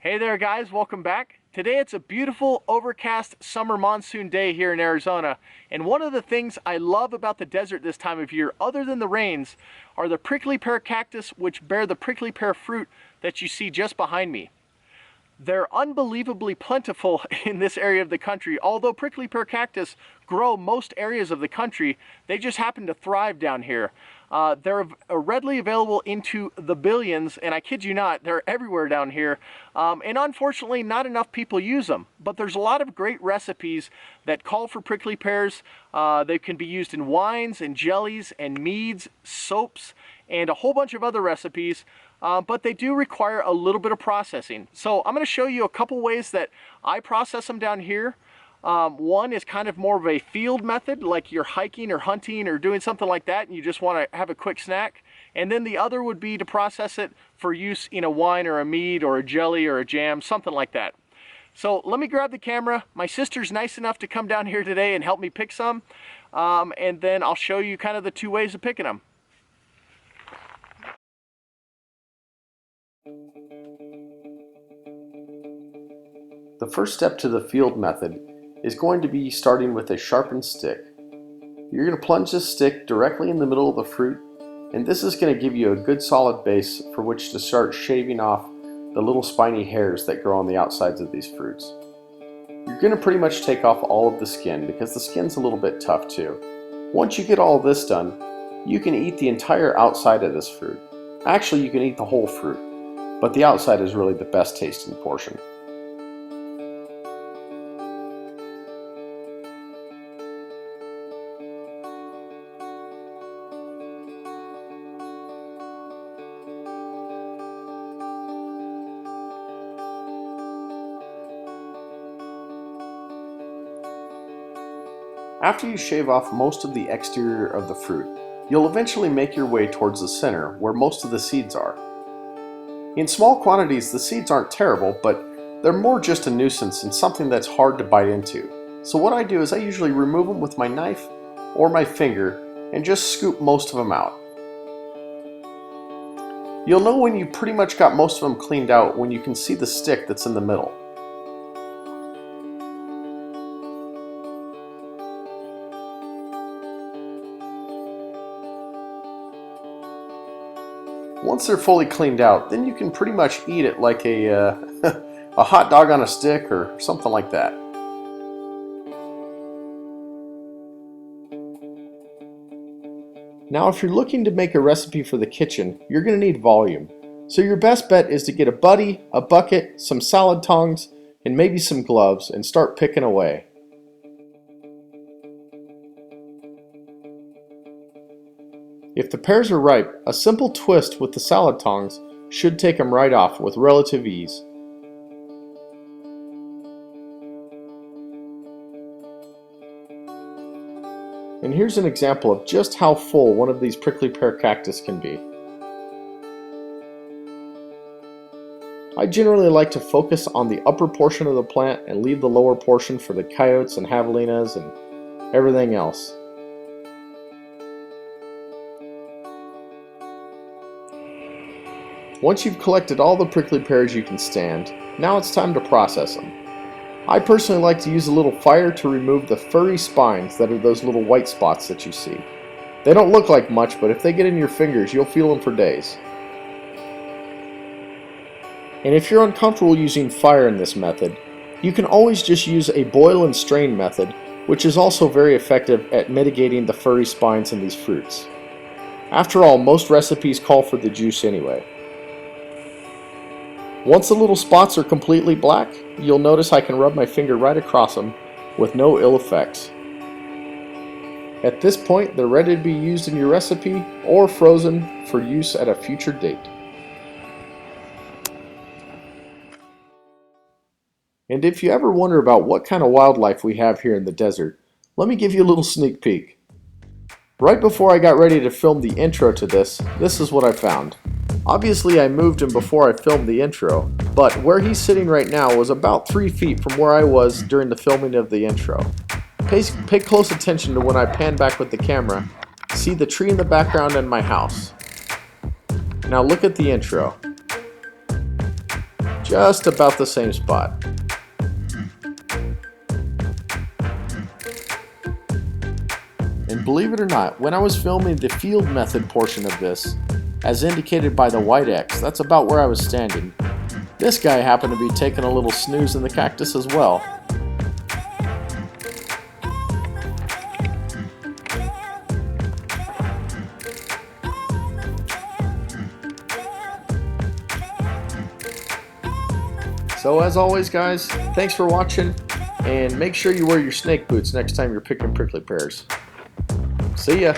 Hey there guys, welcome back. Today it's a beautiful overcast summer monsoon day here in Arizona, and one of the things I love about the desert this time of year, other than the rains, are the prickly pear cactus which bear the prickly pear fruit that you see just behind me. They're unbelievably plentiful in this area of the country. Although prickly pear cactus grow most areas of the country, they just happen to thrive down here. They're readily available into the billions, and I kid you not, they're everywhere down here. And unfortunately, not enough people use them. But there's a lot of great recipes that call for prickly pears. They can be used in wines and jellies and meads, soaps, and a whole bunch of other recipes. But they do require a little bit of processing. So I'm going to show you a couple ways that I process them down here. One is kind of more of a field method, like you're hiking or hunting or doing something like that and you just want to have a quick snack. And then the other would be to process it for use in a wine or a mead or a jelly or a jam, something like that. So let me grab the camera. My sister's nice enough to come down here today and help me pick some. And then I'll show you kind of the two ways of picking them. The first step to the field method is going to be starting with a sharpened stick. You're going to plunge this stick directly in the middle of the fruit, and this is going to give you a good solid base for which to start shaving off the little spiny hairs that grow on the outsides of these fruits. You're going to pretty much take off all of the skin because the skin's a little bit tough too. Once you get all of this done, you can eat the entire outside of this fruit. Actually, you can eat the whole fruit, but the outside is really the best tasting portion. After you shave off most of the exterior of the fruit, you'll eventually make your way towards the center where most of the seeds are. In small quantities, the seeds aren't terrible, but they're more just a nuisance and something that's hard to bite into. So what I do is I usually remove them with my knife or my finger and just scoop most of them out. You'll know when you pretty much got most of them cleaned out when you can see the stick that's in the middle. Once they're fully cleaned out, then you can pretty much eat it like a, a hot dog on a stick or something like that. Now if you're looking to make a recipe for the kitchen, you're going to need volume. So your best bet is to get a buddy, a bucket, some salad tongs, and maybe some gloves and start picking away. If the pears are ripe, a simple twist with the salad tongs should take them right off with relative ease. And here's an example of just how full one of these prickly pear cactus can be. I generally like to focus on the upper portion of the plant and leave the lower portion for the coyotes and javelinas and everything else. Once you've collected all the prickly pears you can stand, now it's time to process them. I personally like to use a little fire to remove the furry spines that are those little white spots that you see. They don't look like much, but if they get in your fingers, you'll feel them for days. And if you're uncomfortable using fire in this method, you can always just use a boil and strain method, which is also very effective at mitigating the furry spines in these fruits. After all, most recipes call for the juice anyway. Once the little spots are completely black, you'll notice I can rub my finger right across them with no ill effects. At this point, they're ready to be used in your recipe or frozen for use at a future date. And if you ever wonder about what kind of wildlife we have here in the desert, let me give you a little sneak peek. Right before I got ready to film the intro to this is what I found. Obviously I moved him before I filmed the intro, but where he's sitting right now was about 3 feet from where I was during the filming of the intro. Pay close attention to when I pan back with the camera. See the tree in the background and my house. Now look at the intro. just about the same spot. And believe it or not, when I was filming the field method portion of this, as indicated by the white X, that's about where I was standing. This guy happened to be taking a little snooze in the cactus as well. So as always guys, thanks for watching, and make sure you wear your snake boots next time you're picking prickly pears. See ya!